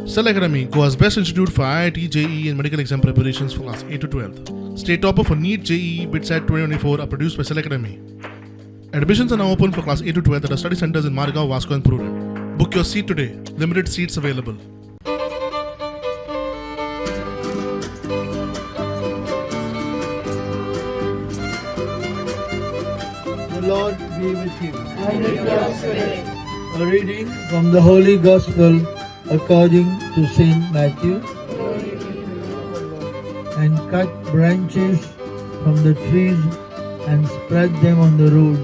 Cell Academy, Goa's best institute for IIT, JEE and medical exam preparations for class 8 to 12. State topper for NEET, JEE, BITSAT 2024 are produced by Cell Academy. Admissions are now open for class 8 to 12 at our study centers in Margao, Vasco and Purur. Book your seat today. Limited seats available. The Lord be with you. And with your spirit. A reading from the Holy Gospel according to Saint Matthew. And cut branches from the trees and spread them on the road.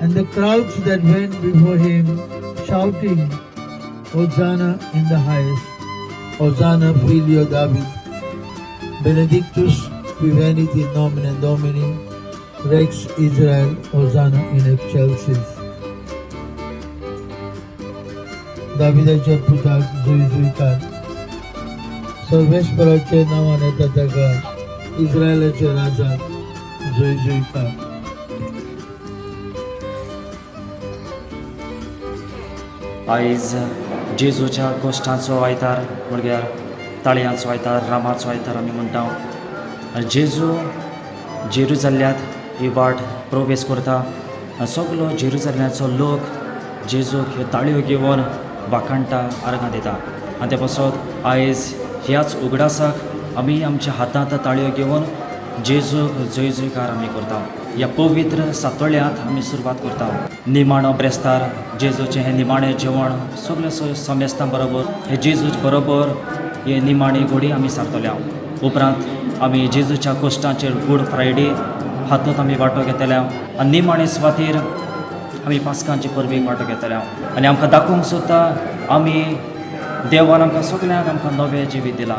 And the crowds that went before him, shouting, Hosanna in the highest, Hosanna filio David, Benedictus qui venit in nomine Domini, Rex Israel, Hosanna in excelsis. दाविदाच्या पुताक जुईजुईकार, सर्वेश्वराचे नावाने तथागत, इस्रायलाचे राजा जुईजुईकार. आयज जेजूच्या गोश्टांचो आयतार म्हणल्यार ताळयांचो आयतार, रामाचो आयतार आमी म्हणटा. जेजू जेरुजल्यांत ही वाट प्रवेश करता. सगलो जेरुजल्यांचो लोक जेजूक ह्यो ताळयो घेवन वाखाणटा, आर्गां दिता. आनी ते पासत आयज ह्याच उगडासाक आमी आमच्या हातांत ताळयो घेवन जेजूक जय जयकार आमी करता. ह्या पवित्र सातोळ्यांत आमी सुरवात करता. निमाणो ब्रेस्तार जेजूचें हें निमाणें जेवण सगळे समेस्तां बरोबर हे जेजूच बरोबर हे निमाणी घोडी आमी सारतल्या. उपरांत आमी जेजूच्या कोश्टांचेर गूड फ्रायडे हातूंत आमी वांटो घेतल्या. आनी निमाणे सुवातेर आमी पास्कांची परबेक वांटो घेतल्या. आनी आमकां दाखोवंक सोदता आमी देवान आमकां सगल्यांक आमकां नवें जिवीत दिलां.